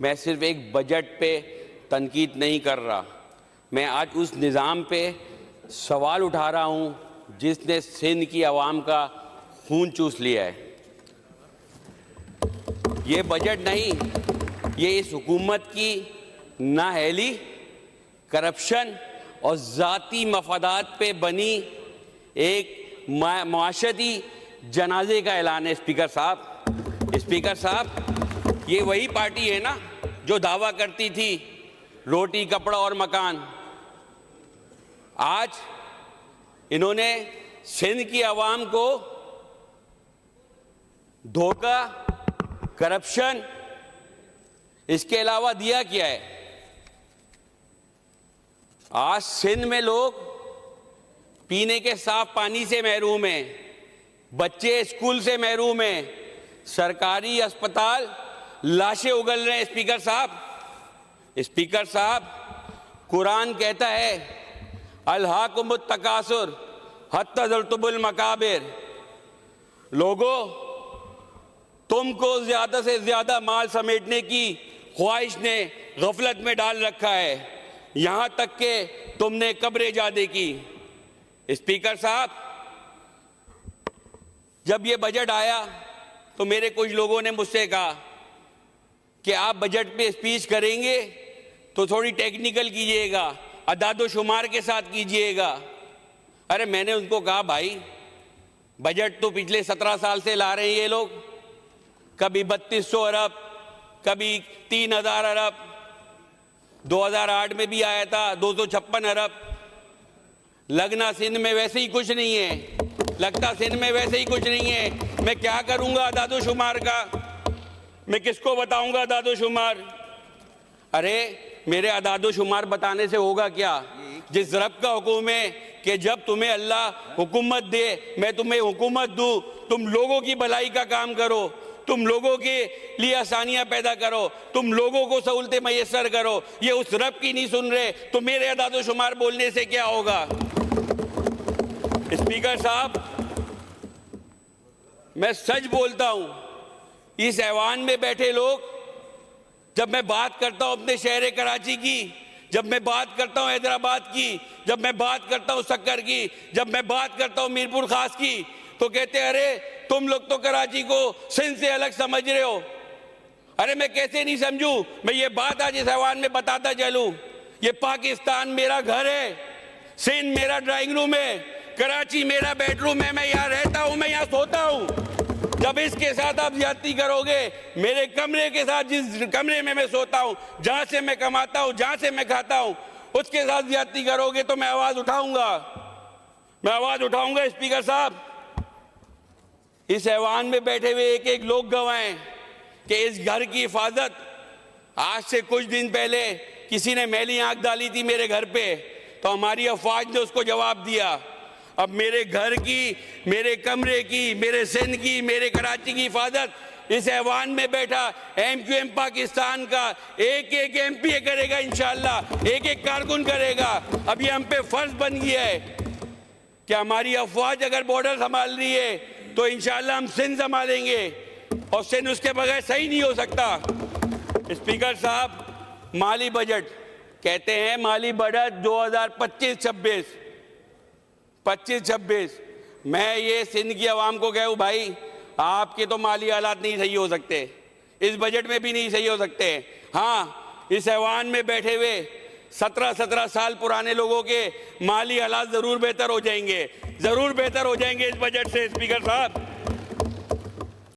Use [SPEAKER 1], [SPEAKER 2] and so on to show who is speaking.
[SPEAKER 1] मैं सिर्फ एक बजट पे तनकीद नहीं कर रहा, मैं आज उस निज़ाम पे सवाल उठा रहा हूँ जिसने सिंध की आवाम का खून चूस लिया है। ये बजट नहीं, ये इस हुकूमत की नाअहली, करप्शन और ज़ाती मफादात पे बनी एक माशरती जनाजे का ऐलान है। स्पीकर साहब, ये वही पार्टी है ना जो दावा करती थी रोटी, कपड़ा और मकान। आज इन्होंने सिंध की आवाम को धोखा, करप्शन, इसके अलावा दिया क्या है? आज सिंध में लोग पीने के साफ पानी से महरूम हैं, बच्चे स्कूल से महरूम हैं, सरकारी अस्पताल लाशें उगल रहे हैं। स्पीकर साहब, कुरान कहता है अलहाकुमुत तकासुर हत्ता ज़ुर्तुमुल मकाबिर। लोगों, तुमको ज्यादा से ज्यादा माल समेटने की ख्वाहिश ने गफलत में डाल रखा है, यहां तक कि तुमने कब्र इजादे की। स्पीकर साहब, जब ये बजट आया तो मेरे कुछ लोगों ने मुझसे कहा कि आप बजट पे स्पीच करेंगे तो थोड़ी टेक्निकल कीजिएगा, अदादो शुमार के साथ कीजिएगा। अरे मैंने उनको कहा, भाई बजट तो पिछले 17 साल से ला रहे हैं ये लोग, कभी 3200 अरब, कभी 3000 अरब, 2008 में भी आया था 256 अरब। लगना सिंध में वैसे ही कुछ नहीं है, लगता सिंध में वैसे ही कुछ नहीं है। मैं क्या करूंगा अदादो शुमार का? मैं किसको बताऊंगा अदादो शुमार? अरे मेरे अदादो शुमार बताने से होगा क्या? जिस रब का हुक्म है कि जब तुम्हें अल्लाह हुकूमत दे मैं तुम्हें हुकूमत दूं, तुम लोगों की भलाई का काम करो, तुम लोगों के लिए आसानियां पैदा करो, तुम लोगों को सहूलतें मैसर करो। ये उस रब की नहीं सुन रहे तो मेरे अदादो शुमार बोलने से क्या होगा? स्पीकर साहब, मैं सच बोलता हूं, इस ऐवान में बैठे लोग, जब मैं बात करता हूं अपने शहर कराची की, जब मैं बात करता हूं हैदराबाद की, जब मैं बात करता हूं सक्कर की, जब मैं बात करता हूं मीरपुर खास की, तो कहते हैं अरे तुम लोग तो कराची को सिंध से अलग समझ रहे हो। अरे मैं कैसे नहीं समझूं? मैं ये बात आज इस ऐवान में बताता चलूं, ये पाकिस्तान मेरा घर है, सिंध मेरा ड्राइंग रूम है, कराची मेरा बेडरूम है, मैं यहाँ रहता हूँ, मैं यहाँ सोता हूँ। जब इसके साथ आप ज्यादती करोगे, मेरे कमरे के साथ, जिस कमरे में मैं सोता हूँ, जहां से मैं कमाता हूँ, जहां से मैं खाता हूँ, उसके साथ ज्यादती करोगे तो मैं आवाज उठाऊंगा, मैं आवाज उठाऊंगा। स्पीकर साहब, इस ऐवान में बैठे हुए एक एक लोग गवाएं कि इस घर की हिफाजत, आज से कुछ दिन पहले किसी ने मैली आंख डाली थी मेरे घर पे, तो हमारी अफवाज ने उसको जवाब दिया। अब मेरे घर की, मेरे कमरे की, मेरे सिंध की, मेरे कराची की हिफाजत इस ऐवान में बैठा MQM पाकिस्तान का एक एक MPA करेगा, इंशाअल्लाह एक एक कारकुन करेगा। अब ये हम पे फर्ज बन गया है कि हमारी अफवाज अगर बॉर्डर संभाल रही है तो इंशाअल्लाह हम सिंध संभालेंगे, और सिंध उसके बगैर सही नहीं हो सकता। स्पीकर साहब, माली बजट कहते हैं, माली बजट 2025-26, मैं ये सिंध की आवाम को कहूँ, भाई आपके तो माली हालात नहीं सही हो सकते, इस बजट में भी नहीं सही हो सकते। हाँ, इस ऐवान में बैठे हुए 17 साल पुराने लोगों के माली हालात जरूर बेहतर हो जाएंगे, जरूर बेहतर हो जाएंगे इस बजट से। स्पीकर साहब,